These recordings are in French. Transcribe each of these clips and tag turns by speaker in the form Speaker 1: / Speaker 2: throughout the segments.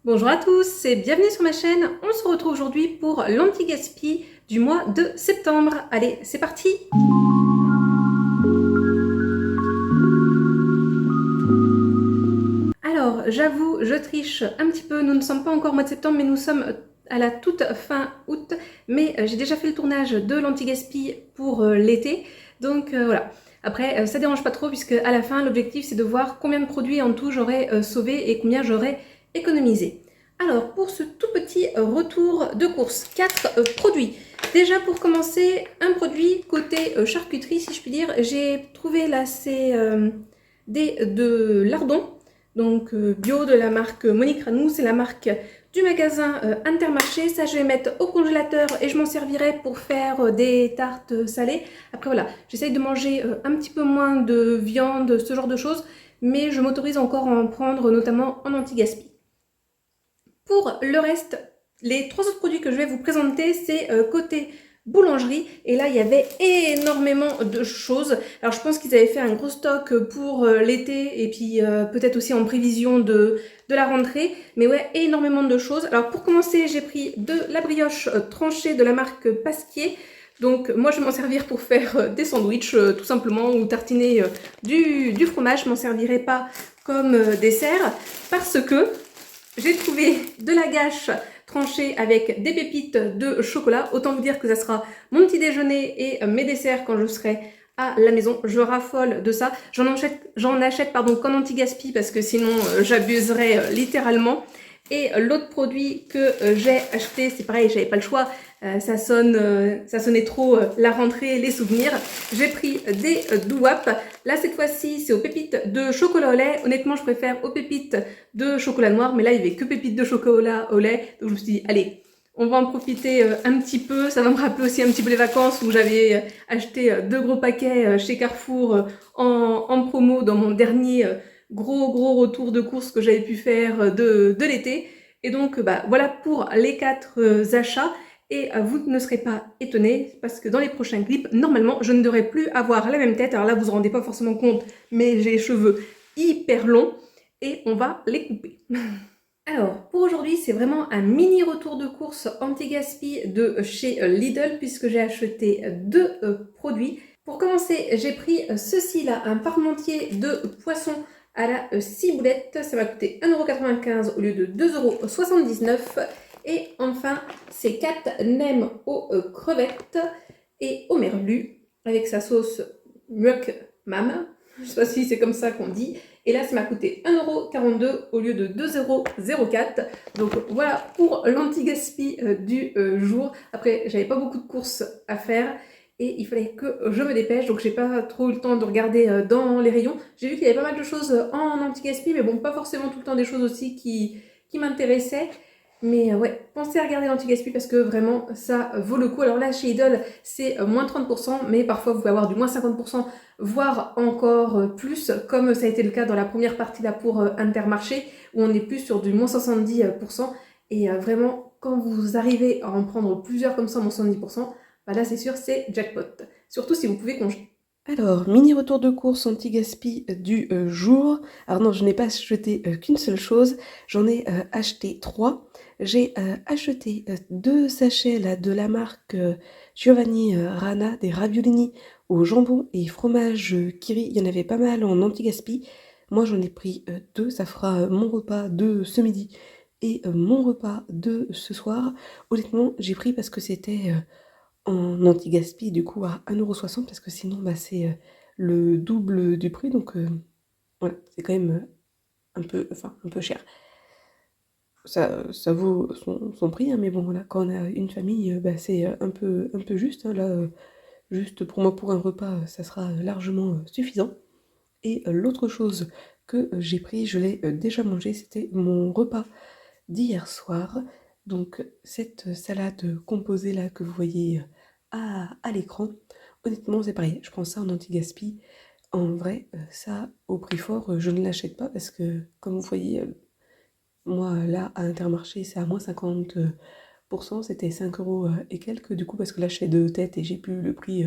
Speaker 1: Bonjour à tous et bienvenue sur ma chaîne. On se retrouve aujourd'hui pour l'anti-gaspi du mois de septembre. Allez, c'est parti! Alors, j'avoue, je triche un petit peu. Nous ne sommes pas encore au mois de septembre, mais nous sommes à la toute fin août. Mais j'ai déjà fait le tournage de l'anti-gaspi pour l'été. Donc voilà. Après, ça dérange pas trop puisque à la fin, l'objectif c'est de voir combien de produits en tout j'aurais sauvé et combien j'aurais économisé. Alors, pour ce tout petit retour de course, 4 produits. Déjà pour commencer, un produit côté charcuterie, si je puis dire. J'ai trouvé là, c'est de lardons, donc bio de la marque Monique Ranou, c'est la marque du magasin Intermarché. Ça, je vais mettre au congélateur et je m'en servirai pour faire des tartes salées. Après, voilà, j'essaye de manger un petit peu moins de viande, ce genre de choses, mais je m'autorise encore à en prendre, notamment en anti-gaspi. Pour le reste, les 3 autres produits que je vais vous présenter, c'est côté boulangerie. Et là, il y avait énormément de choses. Alors, je pense qu'ils avaient fait un gros stock pour l'été et puis peut-être aussi en prévision de la rentrée. Mais ouais, énormément de choses. Alors, pour commencer, j'ai pris de la brioche tranchée de la marque Pasquier. Donc, moi, je vais m'en servir pour faire des sandwichs, tout simplement, ou tartiner du fromage. Je m'en servirai pas comme dessert parce que j'ai trouvé de la gâche tranchée avec des pépites de chocolat. Autant vous dire que ça sera mon petit déjeuner et mes desserts quand je serai à la maison. Je raffole de ça. J'en achète qu'en anti-gaspi parce que sinon j'abuserais littéralement. Et l'autre produit que j'ai acheté, c'est pareil, j'avais pas le choix. Ça sonnait trop la rentrée, les souvenirs. J'ai pris des douaps. Là, cette fois-ci, c'est aux pépites de chocolat au lait. Honnêtement, je préfère aux pépites de chocolat noir, mais là, il n'y avait que pépites de chocolat au lait. Donc, je me suis dit, allez, on va en profiter un petit peu. Ça va me rappeler aussi un petit peu les vacances où j'avais acheté 2 gros paquets chez Carrefour en promo dans mon dernier gros retour de course que j'avais pu faire de l'été. Et donc, bah, voilà pour les 4 achats. Et vous ne serez pas étonnés parce que dans les prochains clips, normalement, je ne devrais plus avoir la même tête. Alors là, vous ne vous rendez pas forcément compte, mais j'ai les cheveux hyper longs et on va les couper. Alors, pour aujourd'hui, c'est vraiment un mini retour de course anti-gaspi de chez Lidl puisque j'ai acheté 2 produits. Pour commencer, j'ai pris ceci là, un parmentier de poisson à la ciboulette. Ça m'a coûté 1,95 € au lieu de 2,79 €. Et enfin, ces 4 nems aux crevettes et au merlu avec sa sauce Muck Mam. Je ne sais pas si c'est comme ça qu'on dit. Et là, ça m'a coûté 1,42 € au lieu de 2,04 €. Donc voilà pour l'anti-gaspi du jour. Après, j'avais pas beaucoup de courses à faire et il fallait que je me dépêche. Donc j'ai pas trop eu le temps de regarder dans les rayons. J'ai vu qu'il y avait pas mal de choses en anti-gaspi, mais bon, pas forcément tout le temps des choses aussi qui m'intéressaient. Mais ouais, pensez à regarder l'anti-gaspi parce que vraiment, ça vaut le coup. Alors là, chez Idol, c'est moins 30%, mais parfois, vous pouvez avoir du moins 50%, voire encore plus, comme ça a été le cas dans la première partie là pour Intermarché, où on est plus sur du moins 70%. Et vraiment, quand vous arrivez à en prendre plusieurs comme ça, moins 70%, bah là, c'est sûr, c'est jackpot. Surtout si vous pouvez congeler.
Speaker 2: Alors, mini retour de course anti-gaspi du jour. Alors non, je n'ai pas acheté qu'une seule chose, j'en ai acheté 3. J'ai acheté 2 sachets là, de la marque Giovanni Rana, des raviolini au jambon et fromage kiri. Il y en avait pas mal en anti-gaspi. Moi, j'en ai pris 2, ça fera mon repas de ce midi et mon repas de ce soir. Honnêtement, j'ai pris parce que c'était en anti-gaspi du coup à 1,60 € parce que sinon bah, c'est le double du prix donc voilà, c'est quand même un peu cher. Ça vaut son prix, hein, mais bon voilà, quand on a une famille, bah, c'est un peu juste, hein, là, juste pour moi pour un repas, ça sera largement suffisant. Et l'autre chose que j'ai pris, je l'ai déjà mangé, c'était mon repas d'hier soir. Donc cette salade composée là que vous voyez à l'écran, honnêtement c'est pareil, je prends ça en anti-gaspi. En vrai, ça au prix fort, je ne l'achète pas parce que comme vous voyez, moi là à Intermarché c'est à moins 50%, c'était 5 € et quelques du coup parce que là je fais de tête et j'ai plus le prix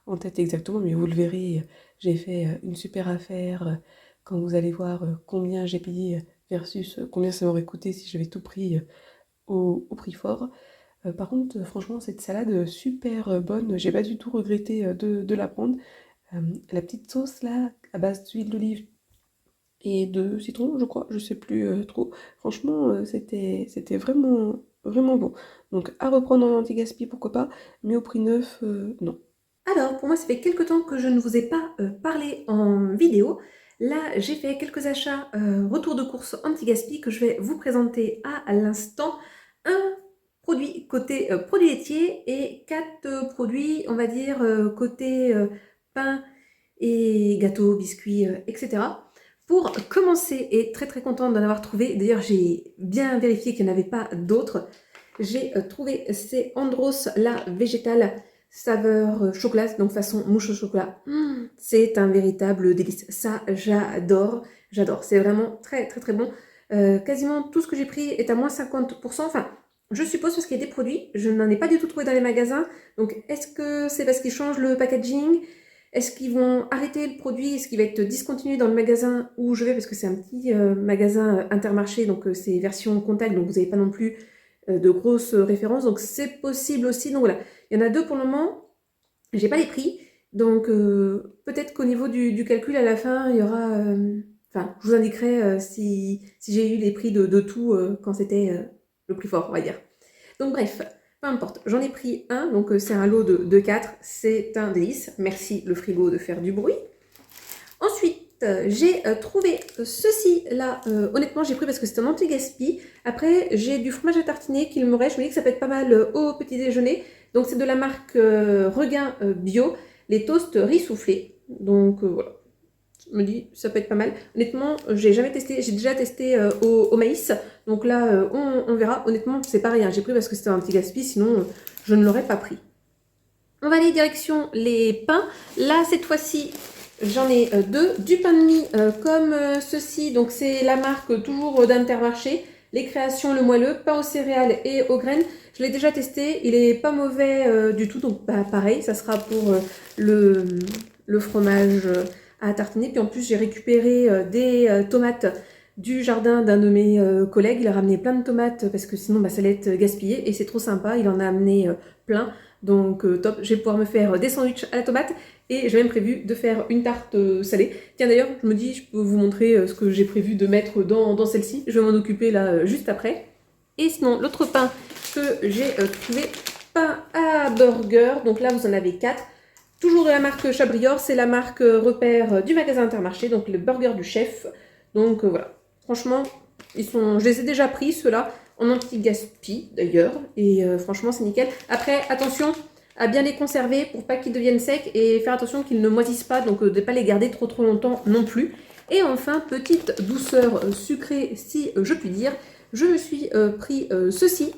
Speaker 2: en tête exactement, mais vous le verrez, j'ai fait une super affaire quand vous allez voir combien j'ai payé versus combien ça m'aurait coûté si j'avais tout pris au prix fort. Par contre, franchement, cette salade super bonne, j'ai pas du tout regretté de la prendre. La petite sauce là, à base d'huile d'olive et de citron, je crois, je sais plus trop. Franchement, c'était vraiment, vraiment bon. Donc à reprendre en anti-gaspi, pourquoi pas, mais au prix neuf, non.
Speaker 1: Alors, pour moi, ça fait quelques temps que je ne vous ai pas parlé en vidéo. Là, j'ai fait quelques achats retour de course anti-gaspi que je vais vous présenter à l'instant. Un produit côté produits laitiers et 4 produits, on va dire, côté pain et gâteaux, biscuits, etc. Pour commencer, et très très contente d'en avoir trouvé, d'ailleurs j'ai bien vérifié qu'il n'y en avait pas d'autres, j'ai trouvé ces Andros la végétale saveur chocolat, donc façon mouche au chocolat. C'est un véritable délice. Ça, j'adore. J'adore. C'est vraiment très, très, très bon. Quasiment tout ce que j'ai pris est à moins 50%. Enfin, je suppose parce qu'il y a des produits. Je n'en ai pas du tout trouvé dans les magasins. Donc, est-ce que c'est parce qu'ils changent le packaging? Est-ce qu'ils vont arrêter le produit? Est-ce qu'il va être discontinué dans le magasin où je vais? Parce que c'est un petit magasin Intermarché. Donc, c'est version contact. Donc, vous n'avez pas non plus de grosses références. Donc, c'est possible aussi. Donc, voilà. Il y en a 2 pour le moment, j'ai pas les prix, donc peut-être qu'au niveau du calcul à la fin, il y aura... Enfin, je vous indiquerai si j'ai eu les prix de tout quand c'était le prix fort, on va dire. Donc bref, peu importe, j'en ai pris un, donc c'est un lot de 4, c'est un délice. Merci le frigo de faire du bruit. Ensuite, j'ai trouvé ceci là, honnêtement j'ai pris parce que c'est un anti-gaspi. Après j'ai du fromage à tartiner qu'il me reste, je me dis que ça peut être pas mal au petit déjeuner. Donc c'est de la marque Regain Bio, les toasts riz soufflé. Donc voilà, je me dis ça peut être pas mal. Honnêtement j'ai jamais testé, j'ai déjà testé au maïs. Donc là on verra, honnêtement c'est pareil, hein, j'ai pris parce que c'était un petit gaspi, sinon je ne l'aurais pas pris. On va aller direction les pains. Là cette fois-ci j'en ai 2, du pain de mie comme ceci, donc c'est la marque toujours d'Intermarché, les créations le moelleux, pain aux céréales et aux graines. Je l'ai déjà testé, il est pas mauvais du tout, donc bah, pareil, ça sera pour le fromage à tartiner. Puis en plus j'ai récupéré des tomates du jardin d'un de mes collègues, il a ramené plein de tomates parce que sinon bah, ça allait être gaspillé et c'est trop sympa, il en a amené plein. Donc top, je vais pouvoir me faire des sandwichs à la tomate et j'ai même prévu de faire une tarte salée. Tiens d'ailleurs, je me dis, je peux vous montrer ce que j'ai prévu de mettre dans celle-ci. Je vais m'en occuper là juste après. Et sinon, l'autre pain que j'ai trouvé, pain à burger. Donc là, vous en avez 4. Toujours de la marque Chabrior, c'est la marque repère du magasin Intermarché, donc le burger du chef. Donc voilà, franchement, je les ai déjà pris ceux-là en anti-gaspi d'ailleurs, et franchement c'est nickel. Après attention à bien les conserver pour pas qu'ils deviennent secs et faire attention qu'ils ne moisissent pas, donc de ne pas les garder trop longtemps non plus. Et enfin, petite douceur sucrée si je puis dire, je me suis pris ceci,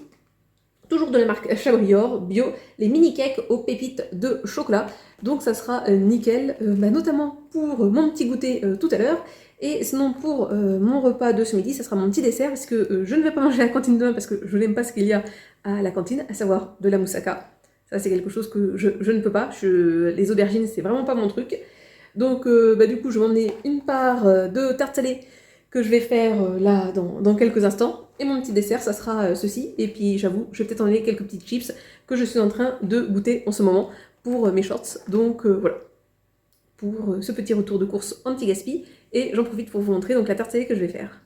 Speaker 1: toujours de la marque Chabrior Bio, les mini cakes aux pépites de chocolat. Donc ça sera nickel, notamment pour mon petit goûter tout à l'heure. Et sinon pour mon repas de ce midi, ça sera mon petit dessert parce que je ne vais pas manger à la cantine demain parce que je n'aime pas ce qu'il y a à la cantine, à savoir de la moussaka. Ça c'est quelque chose que je ne peux pas, les aubergines c'est vraiment pas mon truc. Donc du coup je vais emmener une part de tarte salée que je vais faire là dans quelques instants. Et mon petit dessert ça sera ceci. Et puis j'avoue, je vais peut-être emmener quelques petites chips que je suis en train de goûter en ce moment pour mes shorts. Donc voilà, pour ce petit retour de course anti-gaspi. Et j'en profite pour vous montrer donc la tarte salée que je vais faire.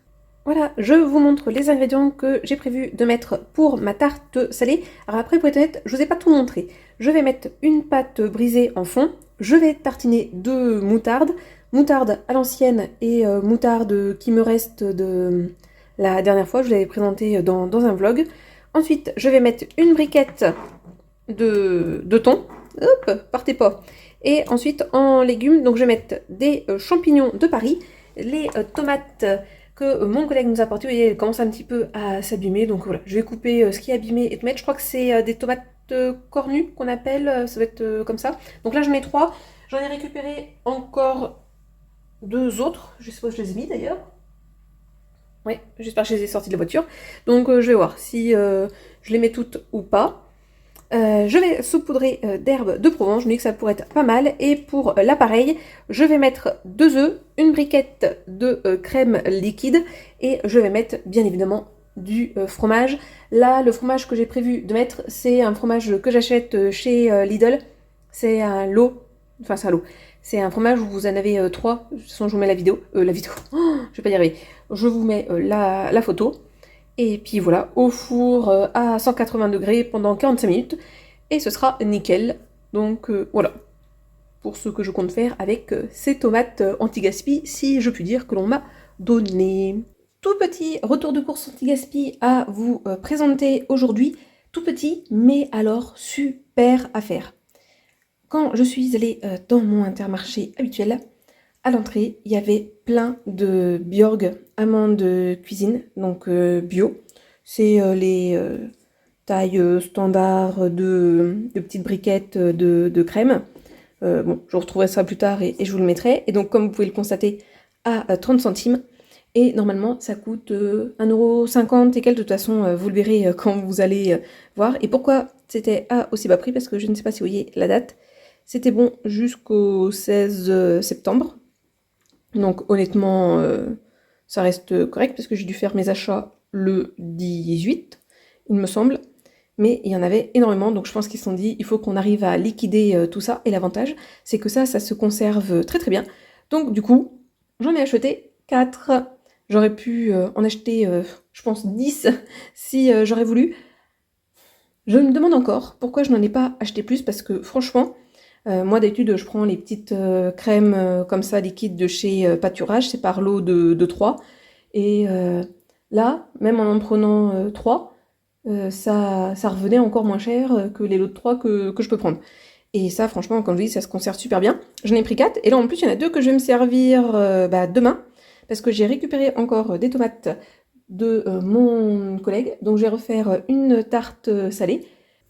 Speaker 1: Voilà, je vous montre les ingrédients que j'ai prévu de mettre pour ma tarte salée. Alors après, pour être honnête, je vous ai pas tout montré. Je vais mettre une pâte brisée en fond. Je vais tartiner de moutarde. Moutarde à l'ancienne et moutarde qui me reste de la dernière fois. Je vous l'avais présenté dans un vlog. Ensuite, je vais mettre une briquette de thon. Hop, partez pas. Et ensuite, en légumes, donc je vais mettre des champignons de Paris, les tomates que mon collègue nous a apportées. Vous voyez, elles commencent un petit peu à s'abîmer. Donc voilà, je vais couper ce qui est abîmé et te mettre. Je crois que c'est des tomates cornues qu'on appelle, ça va être comme ça. Donc là, je mets 3. J'en ai récupéré encore 2 autres. Je sais pas où je les ai mis d'ailleurs. Ouais, j'espère que je les ai sortis de la voiture. Donc je vais voir si je les mets toutes ou pas. Je vais saupoudrer d'herbes de Provence, je me dis que ça pourrait être pas mal. Et pour l'appareil, je vais mettre 2 œufs, une briquette de crème liquide et je vais mettre bien évidemment du fromage. Là, le fromage que j'ai prévu de mettre, c'est un fromage que j'achète chez Lidl. C'est un lot, enfin c'est un lot. C'est un fromage où vous en avez 3. De toute façon, je vous mets la vidéo. Oh, je vais pas y arriver. Je vous mets la photo. Et puis voilà, au four à 180 degrés pendant 45 minutes. Et ce sera nickel. Donc voilà, pour ce que je compte faire avec ces tomates anti-gaspi, si je puis dire, que l'on m'a donné. Tout petit retour de course anti-gaspi à vous présenter aujourd'hui. Tout petit, mais alors super à faire. Quand je suis allée dans mon Intermarché habituel, à l'entrée, il y avait plein de Bjorg amandes cuisine, donc bio. C'est les tailles standards de petites briquettes de crème. Bon, je retrouverai ça plus tard et je vous le mettrai. Et donc, comme vous pouvez le constater, à 30 centimes. Et normalement, ça coûte 1,50€ et quelques. De toute façon, vous le verrez quand vous allez voir. Et pourquoi c'était à aussi bas prix? Parce que je ne sais pas si vous voyez la date. C'était bon jusqu'au 16 septembre. Donc honnêtement, ça reste correct parce que j'ai dû faire mes achats le 18, il me semble. Mais il y en avait énormément, donc je pense qu'ils se sont dit, il faut qu'on arrive à liquider tout ça. Et l'avantage, c'est que ça se conserve très très bien. Donc du coup, j'en ai acheté 4. J'aurais pu en acheter, je pense, 10 si j'aurais voulu. Je me demande encore pourquoi je n'en ai pas acheté plus, parce que franchement, moi d'habitude je prends les petites crèmes comme ça liquides de chez Pâturage, c'est par lot de 3. Et là, même en prenant 3, ça revenait encore moins cher que les lots de 3 que je peux prendre. Et ça, franchement, comme je dis, ça se conserve super bien. J'en ai pris 4, et là en plus il y en a 2 que je vais me servir demain, parce que j'ai récupéré encore des tomates de mon collègue, donc je vais refaire une tarte salée.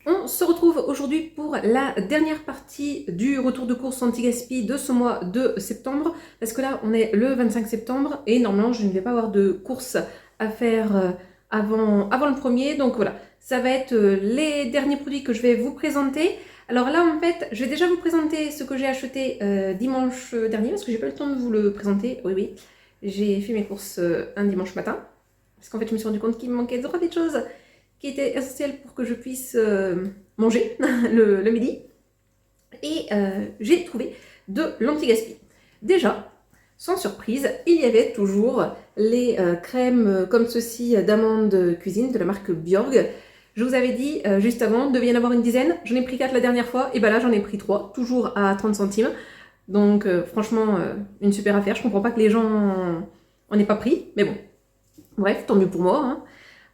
Speaker 1: On se retrouve aujourd'hui pour la dernière partie du retour de course anti-gaspi de ce mois de septembre, parce que là on est le 25 septembre et normalement je ne vais pas avoir de course à faire avant le premier, donc voilà, ça va être les derniers produits que je vais vous présenter. Alors là en fait je vais déjà vous présenter ce que j'ai acheté dimanche dernier, parce que j'ai pas eu le temps de vous le présenter. Oui, j'ai fait mes courses un dimanche matin, parce qu'en fait je me suis rendu compte qu'il me manquait 3 petites choses qui était essentiel pour que je puisse manger le midi. Et j'ai trouvé de l'anti-gaspi. Déjà, sans surprise, il y avait toujours les crèmes comme ceci d'amandes cuisine de la marque Bjorg. Je vous avais dit juste avant, il devait y en avoir une dizaine. J'en ai pris 4 la dernière fois, et ben là j'en ai pris 3, toujours à 30 centimes. Donc franchement, une super affaire. Je comprends pas que les gens en aient pas pris, mais bon. Bref, tant mieux pour moi, hein.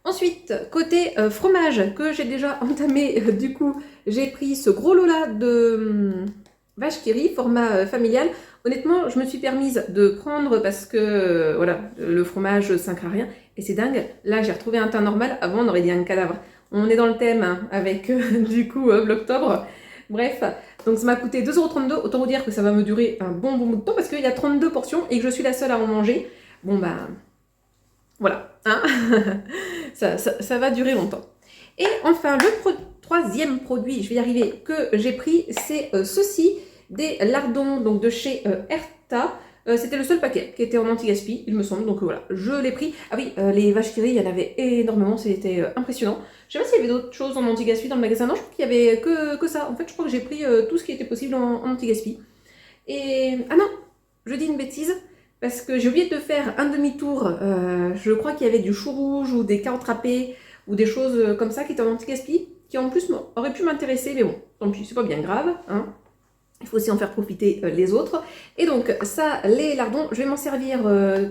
Speaker 1: Ensuite, côté fromage, que j'ai déjà entamé, du coup, j'ai pris ce gros lot-là de vache qui rit, format familial. Honnêtement, je me suis permise de prendre parce que, voilà, le fromage, ça ne craint rien. Et c'est dingue, là, j'ai retrouvé un teint normal. Avant, on aurait dit un cadavre. On est dans le thème, hein, avec, du coup, Vlogtober. Bref, donc ça m'a coûté 2,32 €. Autant vous dire que ça va me durer un bon bout de temps parce qu'il y a 32 portions et que je suis la seule à en manger. Bon, bah... voilà, hein. ça va durer longtemps. Et enfin, le troisième produit, je vais y arriver, que j'ai pris, c'est ceci, des lardons donc de chez Erta. C'était le seul paquet qui était en anti-gaspi, il me semble, donc voilà, je l'ai pris. Ah oui, les vaches qui rient, il y en avait énormément, c'était impressionnant. Je sais pas s'il y avait d'autres choses en anti-gaspi dans le magasin, non, je crois qu'il y avait que ça. En fait, je crois que j'ai pris tout ce qui était possible en anti-gaspi. Et... ah non, je dis une bêtise. Parce que j'ai oublié de faire un demi-tour, je crois qu'il y avait du chou rouge ou des carottes râpées ou des choses comme ça qui étaient en anti-gaspi, qui en plus auraient pu m'intéresser, mais bon, tant pis, c'est pas bien grave, hein. Il faut aussi en faire profiter les autres. Et donc ça, les lardons, je vais m'en servir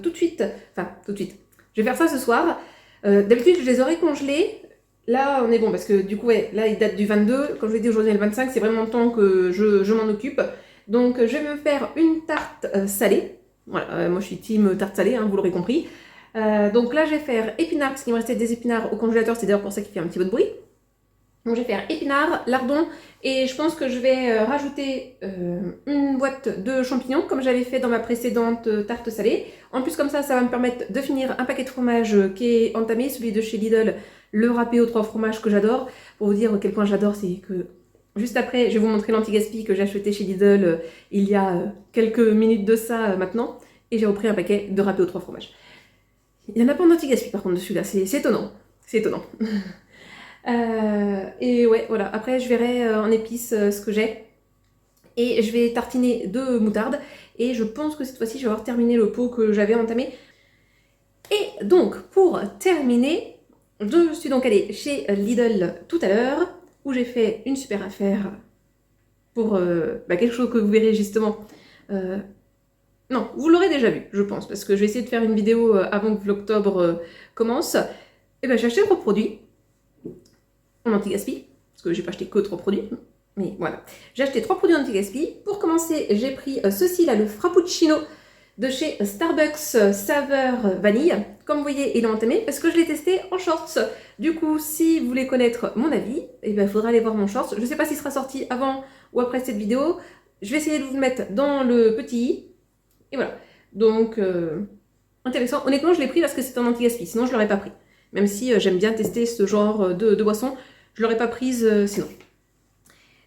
Speaker 1: tout de suite, enfin tout de suite, je vais faire ça ce soir. D'habitude je les aurais congelés, là on est bon parce que du coup ouais, là il date du 22, comme je l'ai dit aujourd'hui le 25, c'est vraiment le temps que je m'en occupe. Donc je vais me faire une tarte salée. Voilà, moi je suis team tarte salée, hein, vous l'aurez compris. Donc là je vais faire épinards, parce qu'il me restait des épinards au congélateur, c'est d'ailleurs pour ça qu'il fait un petit peu de bruit. Donc je vais faire épinards, lardons et je pense que je vais rajouter une boîte de champignons comme j'avais fait dans ma précédente tarte salée. En plus comme ça va me permettre de finir un paquet de fromage qui est entamé, celui de chez Lidl, le râpé aux 3 fromages que j'adore. Pour vous dire à quel point j'adore, c'est que juste après je vais vous montrer l'anti-gaspi que j'ai acheté chez Lidl il y a quelques minutes de ça maintenant. Et j'ai repris un paquet de râpé aux 3 fromages. Il n'y en a pas d'anti-gaspi par contre dessus là, c'est étonnant. C'est étonnant. Et ouais, voilà. Après, je verrai en épices ce que j'ai. Et je vais tartiner de moutarde. Et je pense que cette fois-ci, je vais avoir terminé le pot que j'avais entamé. Et donc, pour terminer, je suis donc allée chez Lidl tout à l'heure, où j'ai fait une super affaire pour quelque chose que vous verrez justement. Non, vous l'aurez déjà vu, je pense, parce que je vais essayer de faire une vidéo avant que l'octobre commence. Et ben, j'ai acheté 3 produits en anti-gaspi, parce que j'ai pas acheté que 3 produits, mais voilà. J'ai acheté 3 produits anti-gaspi. Pour commencer, j'ai pris ceci là, le Frappuccino de chez Starbucks saveur vanille. Comme vous voyez, il est entamé parce que je l'ai testé en shorts. Du coup, si vous voulez connaître mon avis, il faudra aller voir mon shorts. Je sais pas s'il sera sorti avant ou après cette vidéo. Je vais essayer de vous le mettre dans le petit i. Et voilà. Donc, intéressant. Honnêtement, je l'ai pris parce que c'est un anti-gaspi, sinon je l'aurais pas pris. Même si j'aime bien tester ce genre de boisson, je l'aurais pas prise sinon.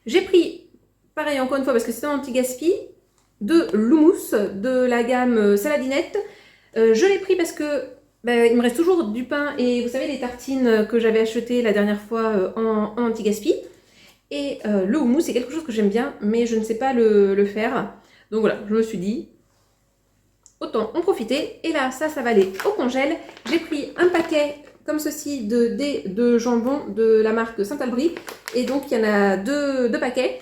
Speaker 1: J'ai pris, pareil encore une fois parce que c'est un anti-gaspi, de l'houmous de la gamme Saladinette. Je l'ai pris parce que il me reste toujours du pain et vous savez les tartines que j'avais achetées la dernière fois en anti-gaspi. Et le houmous c'est quelque chose que j'aime bien mais je ne sais pas le faire. Donc voilà, je me suis dit, autant en profiter. Et là, ça va aller au congèle. J'ai pris un paquet comme ceci de dés de jambon de la marque Saint-Albry. Et donc, il y en a deux paquets.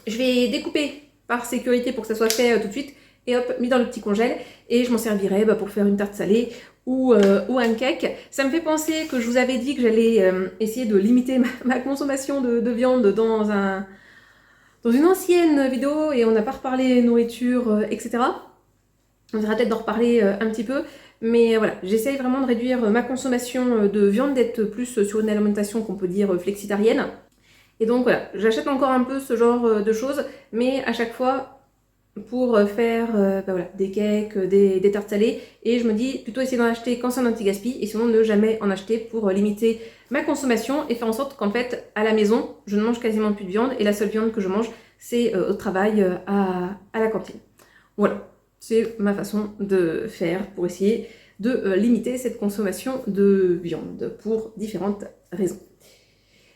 Speaker 1: Je vais découper par sécurité pour que ça soit fait tout de suite. Et hop, mis dans le petit congèle. Et je m'en servirai pour faire une tarte salée ou un cake. Ça me fait penser que je vous avais dit que j'allais essayer de limiter ma consommation de viande dans une ancienne vidéo. Et on n'a pas reparlé nourriture, etc. On verra peut-être d'en reparler un petit peu. Mais voilà, j'essaye vraiment de réduire ma consommation de viande, d'être plus sur une alimentation qu'on peut dire flexitarienne. Et donc voilà, j'achète encore un peu ce genre de choses, mais à chaque fois pour faire voilà, des cakes, des tartes salées. Et je me dis plutôt essayer d'en acheter quand c'est un anti-gaspi, et sinon ne jamais en acheter pour limiter ma consommation et faire en sorte qu'en fait, à la maison, je ne mange quasiment plus de viande, et la seule viande que je mange, c'est au travail, à la cantine. Voilà. C'est ma façon de faire pour essayer de limiter cette consommation de viande pour différentes raisons.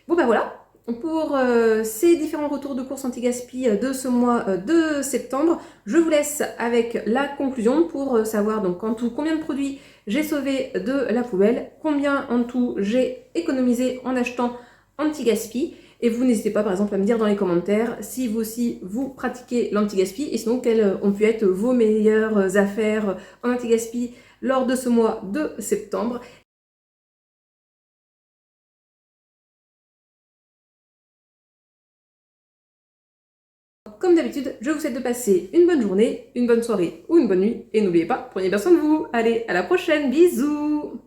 Speaker 1: Bon voilà, pour ces différents retours de course anti-gaspi de ce mois de septembre, je vous laisse avec la conclusion pour savoir donc en tout combien de produits j'ai sauvé de la poubelle, combien en tout j'ai économisé en achetant anti-gaspi. Et vous n'hésitez pas par exemple à me dire dans les commentaires si vous aussi vous pratiquez l'anti-gaspi et sinon quelles ont pu être vos meilleures affaires en anti-gaspi lors de ce mois de septembre. Comme d'habitude, je vous souhaite de passer une bonne journée, une bonne soirée ou une bonne nuit. Et n'oubliez pas, prenez bien soin de vous. Allez, à la prochaine, bisous!